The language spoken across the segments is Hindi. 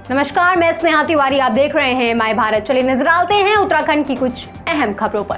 नमस्कार, मैं स्नेहा तिवारी। आप देख रहे हैं माय भारत। चलिए नजर डालते हैं उत्तराखंड की कुछ अहम खबरों पर।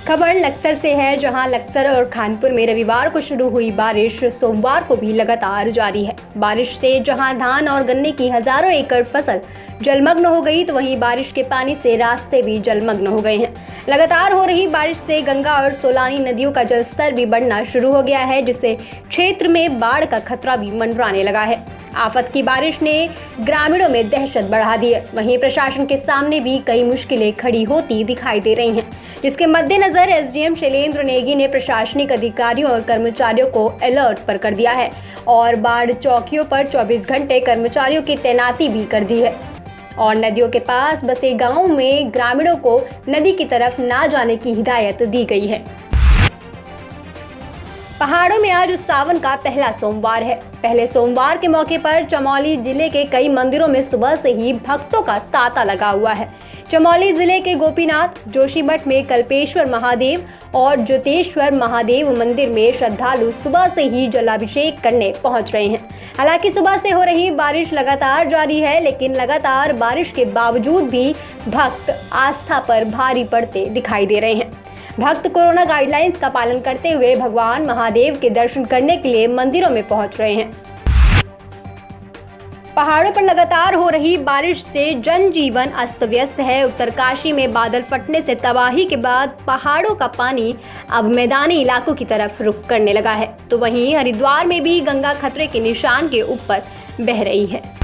खबर लक्सर से है, जहां लक्सर और खानपुर में रविवार को शुरू हुई बारिश सोमवार को भी लगातार जारी है। बारिश से जहां धान और गन्ने की हजारों एकड़ फसल जलमग्न हो गई, तो वहीं बारिश के पानी से रास्ते भी जलमग्न हो गए हैं। लगातार हो रही बारिश से गंगा और सोलानी नदियों का जलस्तर भी बढ़ना शुरू हो गया है, जिससे क्षेत्र में बाढ़ का खतरा भी मंडराने लगा है। आफत की बारिश ने ग्रामीणों में दहशत बढ़ा दी है। वहीं प्रशासन के सामने भी कई मुश्किलें खड़ी होती दिखाई दे रही हैं, जिसके मद्देनजर एसडीएम शैलेंद्र नेगी ने प्रशासनिक अधिकारियों और कर्मचारियों को अलर्ट पर कर दिया है और बाढ़ चौकियों पर 24 घंटे कर्मचारियों की तैनाती भी कर दी है। और नदियों के पास बसे गांवों में ग्रामीणों को नदी की तरफ ना जाने की हिदायत दी गई है। पहाड़ों में आज सावन का पहला सोमवार है। पहले सोमवार के मौके पर चमोली जिले के कई मंदिरों में सुबह से ही भक्तों का तांता लगा हुआ है। चमोली जिले के गोपीनाथ, जोशीमठ में कल्पेश्वर महादेव और ज्योतेश्वर महादेव मंदिर में श्रद्धालु सुबह से ही जलाभिषेक करने पहुंच रहे हैं। हालांकि सुबह से हो रही बारिश लगातार जारी है, लेकिन लगातार बारिश के बावजूद भी भक्त आस्था पर भारी पड़ते दिखाई दे रहे हैं। भक्त कोरोना गाइडलाइंस का पालन करते हुए भगवान महादेव के दर्शन करने के लिए मंदिरों में पहुंच रहे हैं। पहाड़ों पर लगातार हो रही बारिश से जनजीवन अस्त व्यस्त है। उत्तरकाशी में बादल फटने से तबाही के बाद पहाड़ों का पानी अब मैदानी इलाकों की तरफ रुख करने लगा है, तो वहीं हरिद्वार में भी गंगा खतरे के निशान के ऊपर बह रही है।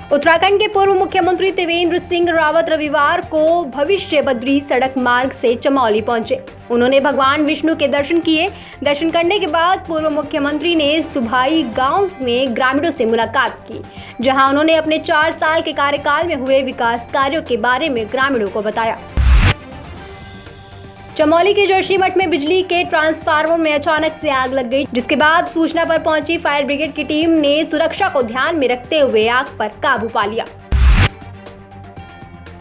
उत्तराखंड के पूर्व मुख्यमंत्री त्रिवेंद्र सिंह रावत रविवार को भविष्य बद्री सड़क मार्ग से चमोली पहुंचे। उन्होंने भगवान विष्णु के दर्शन किए। दर्शन करने के बाद पूर्व मुख्यमंत्री ने सुभाई गांव में ग्रामीणों से मुलाकात की, जहां उन्होंने अपने 4 साल के कार्यकाल में हुए विकास कार्यों के बारे में ग्रामीणों को बताया। चमोली के जोशीमठ में बिजली के ट्रांसफार्मर में अचानक से आग लग गई, जिसके बाद सूचना पर पहुंची फायर ब्रिगेड की टीम ने सुरक्षा को ध्यान में रखते हुए आग पर काबू पा लिया।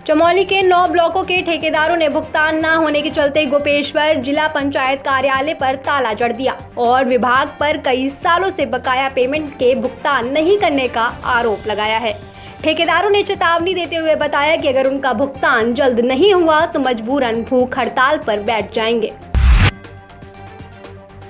चमोली के 9 ब्लॉकों के ठेकेदारों ने भुगतान न होने के चलते गोपेश्वर जिला पंचायत कार्यालय पर ताला जड़ दिया और विभाग पर कई सालों से बकाया पेमेंट के भुगतान नहीं करने का आरोप लगाया है। ठेकेदारों ने चेतावनी देते हुए बताया कि अगर उनका भुगतान जल्द नहीं हुआ तो मजबूरन भूख हड़ताल पर बैठ जाएंगे।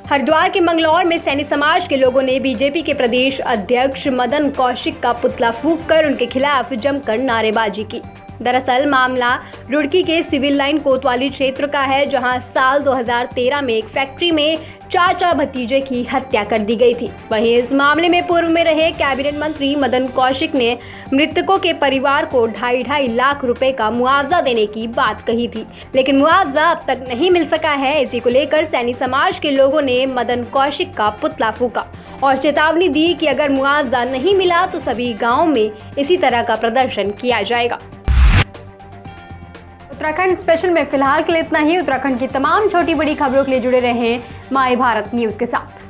हरिद्वार के मंगलौर में सैनी समाज के लोगों ने बीजेपी के प्रदेश अध्यक्ष मदन कौशिक का पुतला फूंक कर उनके खिलाफ जमकर नारेबाजी की। दरअसल मामला रुड़की के सिविल लाइन कोतवाली क्षेत्र का है, जहां साल 2013 में एक फैक्ट्री में चाचा भतीजे की हत्या कर दी गई थी। वहीं इस मामले में पूर्व में रहे कैबिनेट मंत्री मदन कौशिक ने मृतकों के परिवार को 2.5 लाख रुपए का मुआवजा देने की बात कही थी, लेकिन मुआवजा अब तक नहीं मिल सका है। इसी को लेकर सैनी समाज के लोगों ने मदन कौशिक का पुतला फूंका और चेतावनी दी कि अगर मुआवजा नहीं मिला तो सभी गाँव में इसी तरह का प्रदर्शन किया जाएगा। उत्तराखंड स्पेशल में फिलहाल के लिए इतना ही। उत्तराखंड की तमाम छोटी बड़ी खबरों के लिए जुड़े रहें माय भारत न्यूज के साथ।